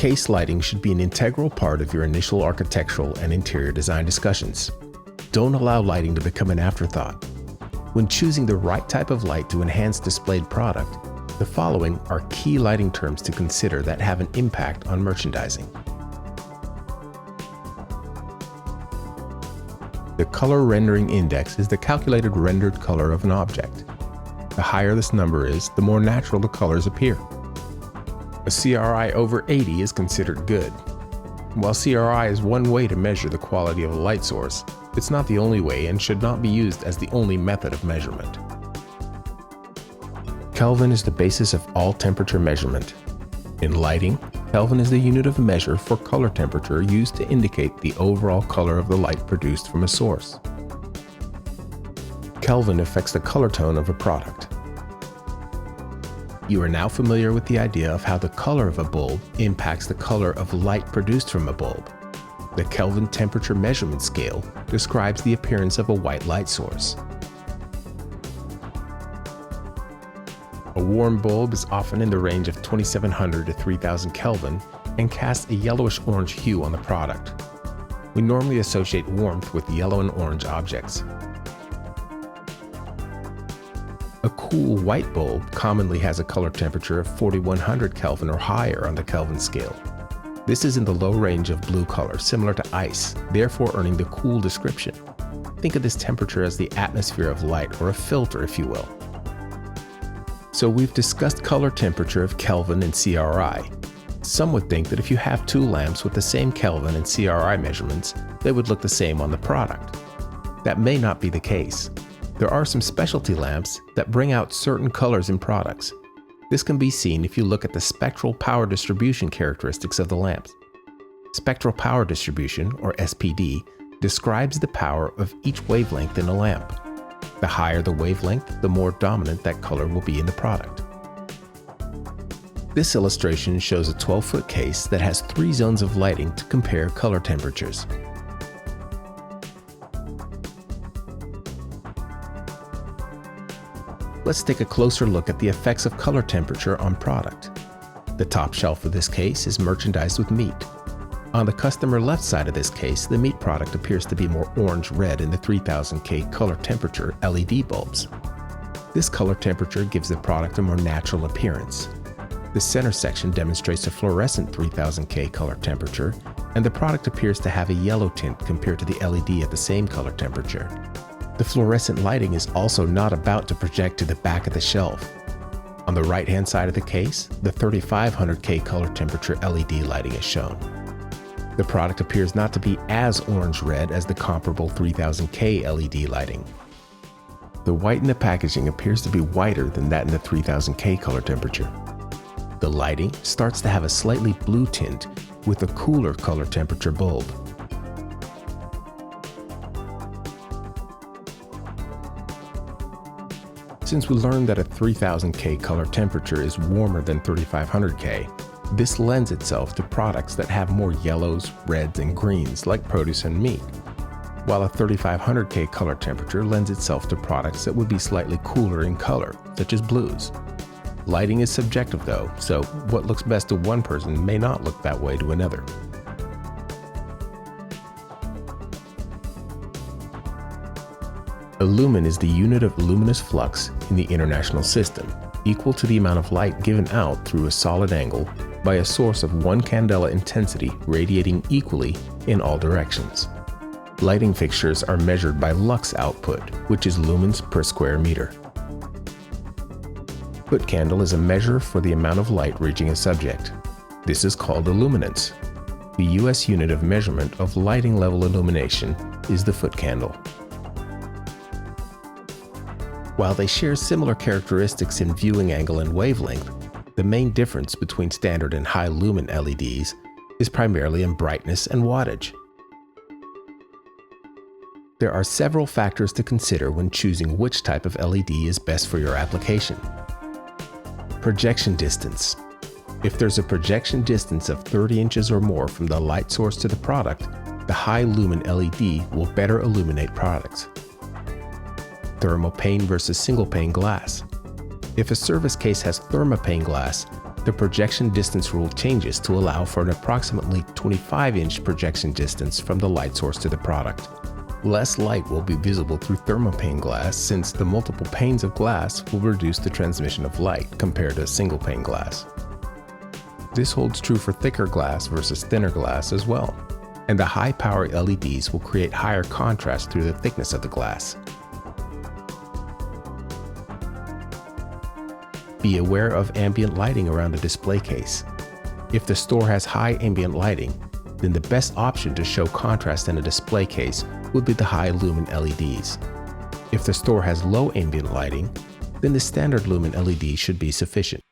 Case lighting should be an integral part of your initial architectural and interior design discussions. Don't allow lighting to become an afterthought. When choosing the right type of light to enhance displayed product, the following are key lighting terms to consider that have an impact on merchandising. The color rendering index is the calculated rendered color of an object. The higher this number is, the more natural the colors appear. A CRI over 80 is considered good. While CRI is one way to measure the quality of a light source, it's not the only way and should not be used as the only method of measurement. Kelvin is the basis of all temperature measurement. In lighting, Kelvin is the unit of measure for color temperature used to indicate the overall color of the light produced from a source. Kelvin affects the color tone of a product. You are now familiar with the idea of how the color of a bulb impacts the color of light produced from a bulb. The Kelvin Temperature measurement scale describes the appearance of a white light source. A warm bulb is often in the range of 2700 to 3000 Kelvin and casts a yellowish-orange hue on the product. We normally associate warmth with yellow and orange objects. A cool white bulb commonly has a color temperature of 4100 Kelvin or higher on the Kelvin scale. This is in the low range of blue color, similar to ice, therefore earning the cool description. Think of this temperature as the atmosphere of light, or a filter, if you will. So we've discussed color temperature of Kelvin and CRI. Some would think that if you have two lamps with the same Kelvin and CRI measurements, they would look the same on the product. That may not be the case. There are some specialty lamps that bring out certain colors in products. This can be seen if you look at the spectral power distribution characteristics of the lamps. Spectral power distribution, or SPD, describes the power of each wavelength in a lamp. The higher the wavelength, the more dominant that color will be in the product. This illustration shows a 12-foot case that has 3 zones of lighting to compare color temperatures. Let's take a closer look at the effects of color temperature on product. The top shelf of this case is merchandised with meat. On the customer left side of this case, the meat product appears to be more orange-red in the 3000K color temperature LED bulbs. This color temperature gives the product a more natural appearance. The center section demonstrates a fluorescent 3000K color temperature, and the product appears to have a yellow tint compared to the LED at the same color temperature. The fluorescent lighting is also not about to project to the back of the shelf. On the right-hand side of the case, the 3500K color temperature LED lighting is shown. The product appears not to be as orange-red as the comparable 3000K LED lighting. The white in the packaging appears to be whiter than that in the 3000K color temperature. The lighting starts to have a slightly blue tint with a cooler color temperature bulb. Since we learned that a 3000K color temperature is warmer than 3500K, this lends itself to products that have more yellows, reds, and greens like produce and meat, while a 3500K color temperature lends itself to products that would be slightly cooler in color, such as blues. Lighting is subjective though, so what looks best to one person may not look that way to another. A lumen is the unit of luminous flux in the international system, equal to the amount of light given out through a solid angle by a source of 1 candela intensity radiating equally in all directions. Lighting fixtures are measured by lux output, which is lumens per square meter. Foot candle is a measure for the amount of light reaching a subject. This is called illuminance. The US unit of measurement of lighting level illumination is the foot candle. While they share similar characteristics in viewing angle and wavelength, the main difference between standard and high lumen LEDs is primarily in brightness and wattage. There are several factors to consider when choosing which type of LED is best for your application. Projection distance. If there's a projection distance of 30 inches or more from the light source to the product, the high lumen LED will better illuminate products. Thermopane versus single pane glass. If a service case has thermopane glass, The projection distance rule changes to allow for an approximately 25-inch projection distance from the light source to the product. Less light will be visible through thermopane glass since the multiple panes of glass will reduce the transmission of light compared to single pane glass. This holds true for thicker glass versus thinner glass as well, and the high-power LEDs will create higher contrast through the thickness of the glass. Be aware of ambient lighting around the display case. If the store has high ambient lighting, then the best option to show contrast in a display case would be the high lumen LEDs. If the store has low ambient lighting, then the standard lumen LED should be sufficient.